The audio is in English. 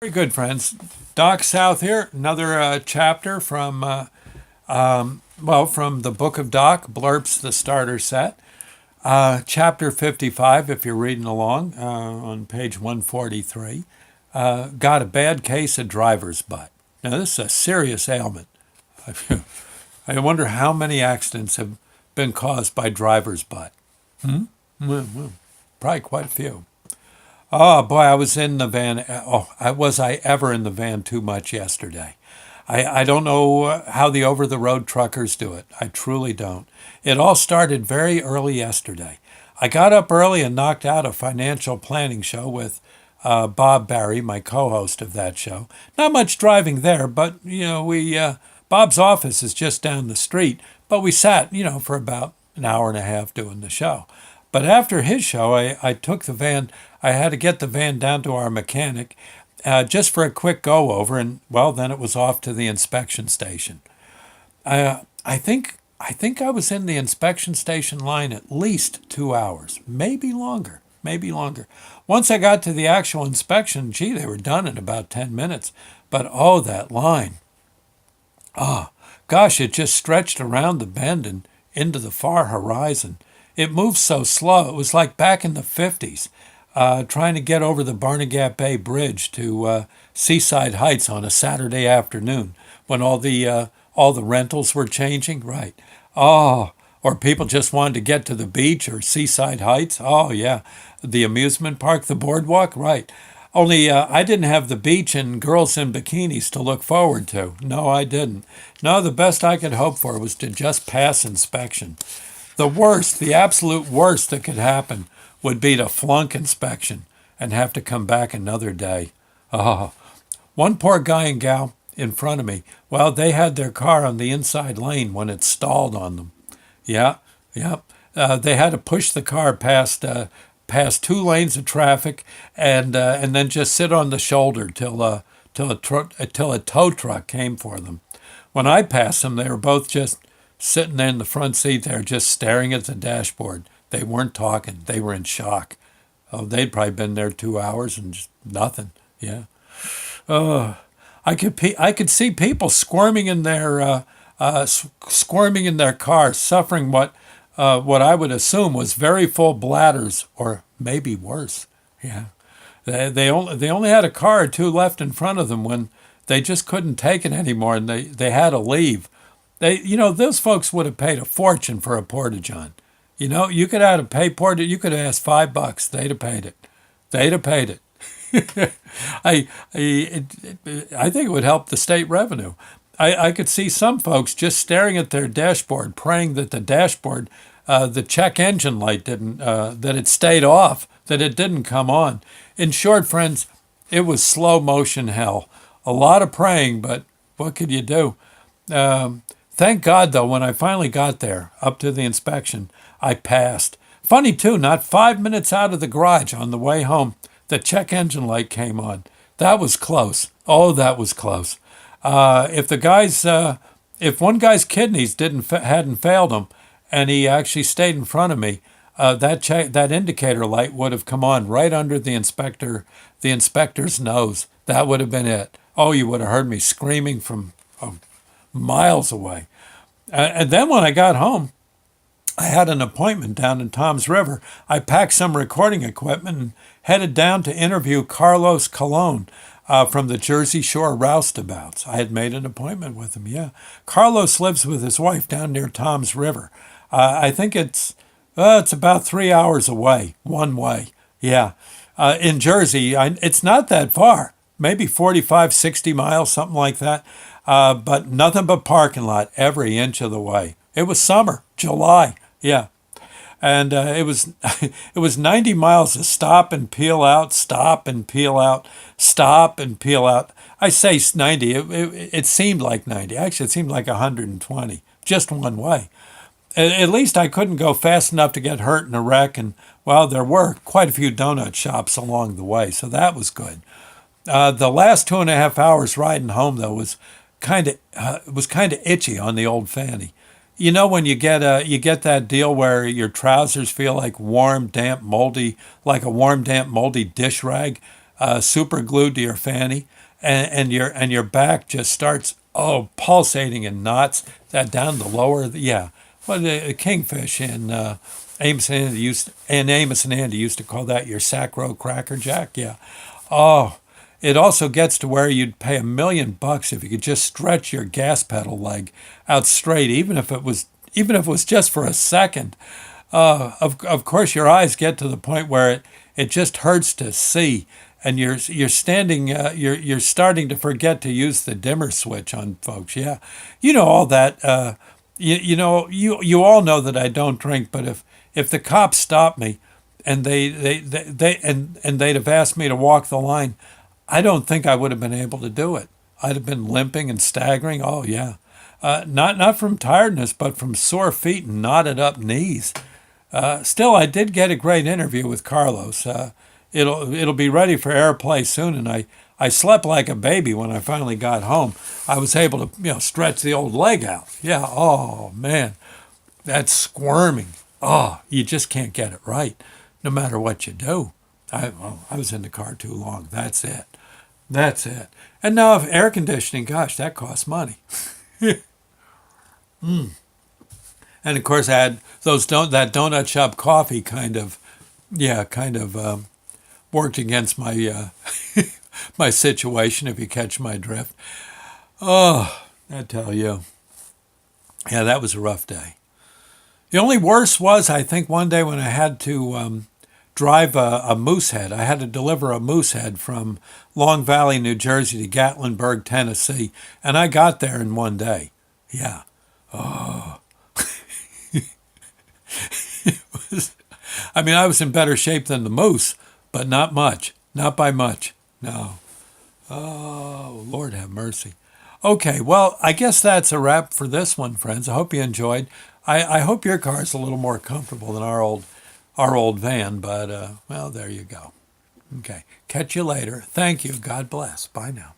Very good, friends. Doc South here. Another chapter from from the book of Doc, Blurps, the starter set. Chapter 55, if you're reading along, on page 143. Got a bad case of driver's butt. Now, this is a serious ailment. I wonder how many accidents have been caused by driver's butt. Well, probably quite a few. Oh boy, I was in the van. Was I ever in the van too much yesterday? I don't know how the over the road truckers do it. I truly don't. It all started very early yesterday. I got up early and knocked out a financial planning show with Bob Barry, my co host of that show. Not much driving there, but, Bob's office is just down the street, but we sat, for about an hour and a half doing the show. But after his show, I took the van. I had to get the van down to our mechanic just for a quick go over, and well, then it was off to the inspection station. I think I was in the inspection station line at least 2 hours, maybe longer, maybe longer. Once I got to the actual inspection, gee, they were done in about 10 minutes. But oh, that line. Gosh, it just stretched around the bend and into the far horizon. It moved so slow. It was like back in the 50s, trying to get over the Barnegat Bay Bridge to Seaside Heights on a Saturday afternoon when all the rentals were changing. Right. Oh, or people just wanted to get to the beach or Seaside Heights. Oh, yeah. The amusement park, the boardwalk. Right. Only I didn't have the beach and girls in bikinis to look forward to. No, I didn't. No, the best I could hope for was to just pass inspection. The worst, the absolute worst that could happen would be to flunk inspection and have to come back another day. Oh, one poor guy and gal in front of me, well, they had their car on the inside lane when it stalled on them. Yeah, yeah. They had to push the car past two lanes of traffic and then just sit on the shoulder till a tow truck came for them. When I passed them, they were both just sitting there in the front seat there, just staring at the dashboard. They weren't talking. They were in shock. Oh, they'd probably been there 2 hours and just nothing. Yeah. I could see people squirming in their cars, suffering what I would assume was very full bladders, or maybe worse. Yeah, they only had a car or two left in front of them when they just couldn't take it anymore, and they had to leave. Those folks would have paid a fortune for a porta-john. You could have paid porta. You could have asked $5. They'd have paid it. They'd have paid it. I think it would help the state revenue. I could see some folks just staring at their dashboard, praying that the dashboard, the check engine light that it stayed off, that it didn't come on. In short, friends, it was slow motion hell. A lot of praying, but what could you do? Thank God, though, when I finally got there, up to the inspection, I passed. Funny, too, not 5 minutes out of the garage on the way home, the check engine light came on. That was close. Oh, that was close. If one guy's kidneys hadn't failed him, and he actually stayed in front of me, that indicator light would have come on right under the inspector's nose. That would have been it. Oh, you would have heard me screaming from miles away. And then when I got home, I had an appointment down in Tom's River. I packed some recording equipment and headed down to interview Carlos Colon from the Jersey Shore roustabouts. I had made an appointment with him, yeah. Carlos lives with his wife down near Tom's River. I think it's about 3 hours away, one way, yeah. In Jersey, it's not that far, maybe 45, 60 miles, something like that. But nothing but parking lot every inch of the way. It was summer, July, yeah. And it was 90 miles of stop and peel out, stop and peel out, stop and peel out. I say 90. It seemed like 90. Actually, it seemed like 120, just one way. At least I couldn't go fast enough to get hurt in a wreck. And well, there were quite a few donut shops along the way, so that was good. The last 2.5 hours riding home though was kind of itchy on the old fanny. When you get that deal where your trousers feel like warm, damp, moldy, like a warm, damp, moldy dish rag. super glued to your fanny, and your back just starts pulsating in knots. That down the lower, yeah. Well, the kingfish in Amos and Andy used to call that your sacro cracker jack. Yeah. Oh, it also gets to where you'd pay $1 million if you could just stretch your gas pedal leg out straight, even if it was just for a second. Of course, your eyes get to the point where it just hurts to see, and you're starting to forget to use the dimmer switch on folks. Yeah, you know all that. You all know that I don't drink, but if the cops stopped me and they'd have asked me to walk the line, I don't think I would have been able to do it. I'd have been limping and staggering. Oh yeah, not from tiredness, but from sore feet and knotted up knees. Still, I did get a great interview with Carlos. It'll be ready for airplay soon, and I slept like a baby when I finally got home. I was able to stretch the old leg out. Yeah. Oh man, that's squirming. Oh, you just can't get it right, no matter what you do. I was in the car too long. That's it. That's it. And now if air conditioning, gosh, that costs money. And of course, I had that donut shop coffee kind of worked against my my situation. If you catch my drift. Oh, I tell you, yeah, that was a rough day. The only worst was, I think, one day when I had to drive a moose head. I had to deliver a moose head from Long Valley, New Jersey to Gatlinburg, Tennessee, and I got there in one day. Yeah. Oh. I was in better shape than the moose, but not much. Not by much. No. Oh, Lord have mercy. Okay, well, I guess that's a wrap for this one, friends. I hope you enjoyed. I hope your car is a little more comfortable than our old van, but, well, there you go. Okay, catch you later. Thank you. God bless. Bye now.